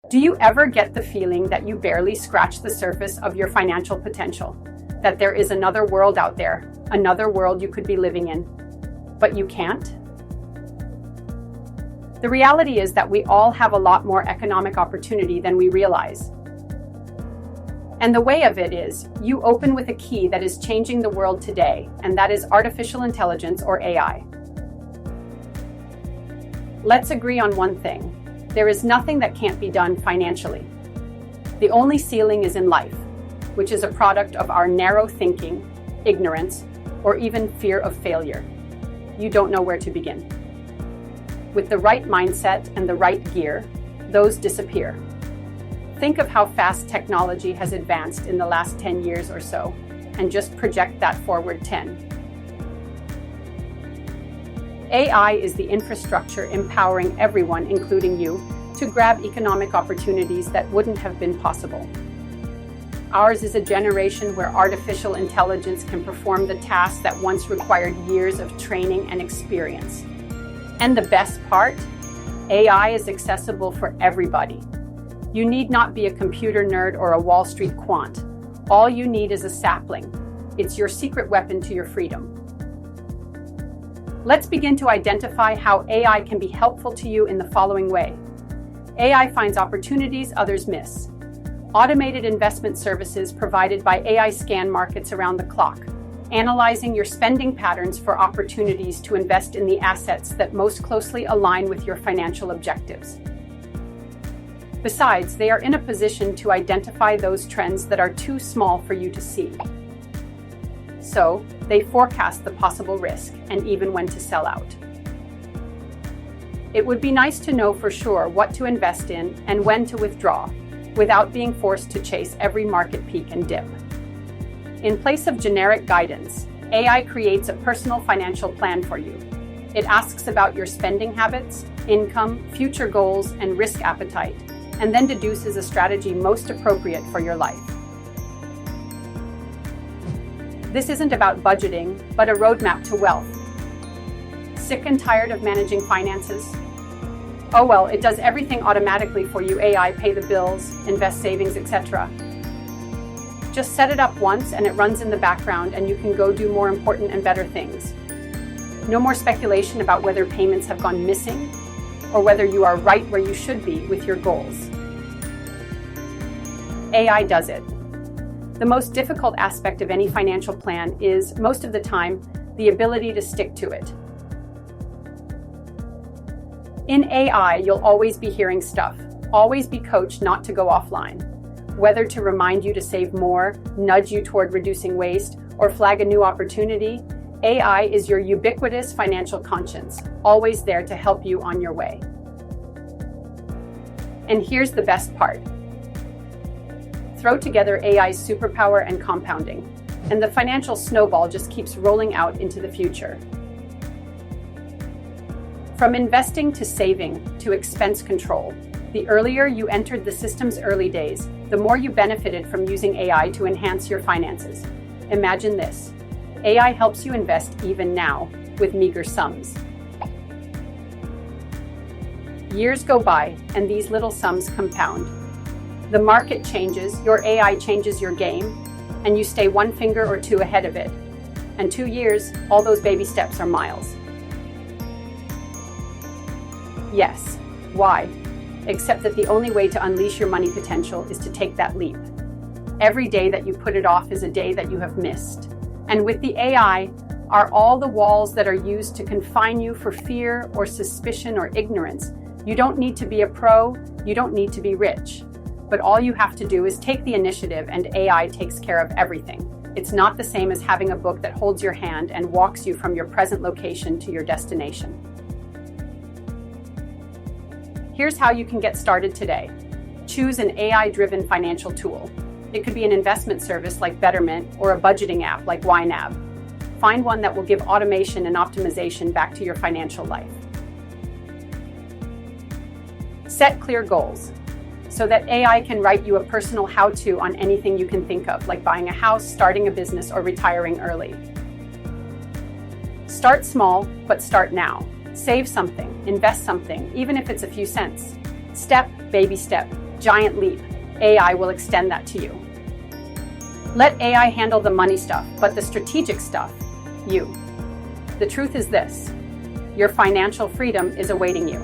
Do you ever get the feeling that you barely scratch the surface of your financial potential? That there is another world out there, another world you could be living in, but you can't? The reality is that we all have a lot more economic opportunity than we realize. And the way of it is, you open with a key that is changing the world today, and that is artificial intelligence, or AI. Let's agree on one thing. There is nothing that can't be done financially. The only ceiling is in life, which is a product of our narrow thinking, ignorance, or even fear of failure. You don't know where to begin. With the right mindset and the right gear, those disappear. Think of how fast technology has advanced in the last 10 years or so, and just project that forward 10. AI is the infrastructure empowering everyone, including you, to grab economic opportunities that wouldn't have been possible. Ours is a generation where artificial intelligence can perform the tasks that once required years of training and experience. And the best part? AI is accessible for everybody. You need not be a computer nerd or a Wall Street quant. All you need is a sapling. It's your secret weapon to your freedom. Let's begin to identify how AI can be helpful to you in the following way. AI finds opportunities others miss. Automated investment services provided by AI scan markets around the clock, analyzing your spending patterns for opportunities to invest in the assets that most closely align with your financial objectives. Besides, they are in a position to identify those trends that are too small for you to see. So, they forecast the possible risk and even when to sell out. It would be nice to know for sure what to invest in and when to withdraw, without being forced to chase every market peak and dip. In place of generic guidance, AI creates a personal financial plan for you. It asks about your spending habits, income, future goals, and risk appetite, and then deduces a strategy most appropriate for your life. This isn't about budgeting, but a roadmap to wealth. Sick and tired of managing finances? Oh well, it does everything automatically for you. AI, pay the bills, invest savings, etc. Just set it up once and it runs in the background and you can go do more important and better things. No more speculation about whether payments have gone missing or whether you are right where you should be with your goals. AI does it. The most difficult aspect of any financial plan is, most of the time, the ability to stick to it. In AI, you'll always be hearing stuff. Always be coached not to go offline. Whether to remind you to save more, nudge you toward reducing waste, or flag a new opportunity, AI is your ubiquitous financial conscience, always there to help you on your way. And here's the best part. Throw together AI's superpower and compounding, and the financial snowball just keeps rolling out into the future. From investing to saving to expense control, the earlier you entered the system's early days, the more you benefited from using AI to enhance your finances. Imagine this. AI helps you invest even now, with meager sums. Years go by, and these little sums compound. The market changes, your AI changes your game, and you stay one finger or two ahead of it. And 2 years, all those baby steps are miles. Yes, why? Except that the only way to unleash your money potential is to take that leap. Every day that you put it off is a day that you have missed. And with the AI, are all the walls that are used to confine you for fear or suspicion or ignorance. You don't need to be a pro, you don't need to be rich. But all you have to do is take the initiative and AI takes care of everything. It's not the same as having a book that holds your hand and walks you from your present location to your destination. Here's how you can get started today. Choose an AI-driven financial tool. It could be an investment service like Betterment or a budgeting app like YNAB. Find one that will give automation and optimization back to your financial life. Set clear goals so that AI can write you a personal how-to on anything you can think of, like buying a house, starting a business, or retiring early. Start small, but start now. Save something, invest something, even if it's a few cents. Step, baby step. giant leap, AI will extend that to you. Let AI handle the money stuff, but the strategic stuff, you. The truth is this: your financial freedom is awaiting you.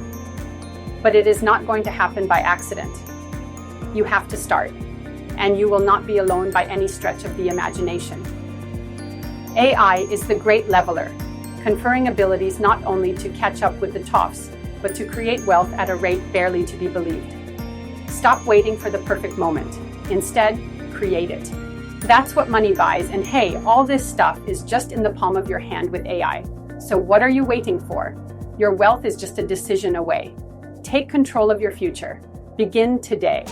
But it is not going to happen by accident. You have to start, and you will not be alone by any stretch of the imagination. AI is the great leveler, conferring abilities not only to catch up with the toffs, but to create wealth at a rate barely to be believed. Stop waiting for the perfect moment. Instead, create it. That's what money buys, and hey, all this stuff is just in the palm of your hand with AI. So what are you waiting for? Your wealth is just a decision away. Take control of your future. Begin today.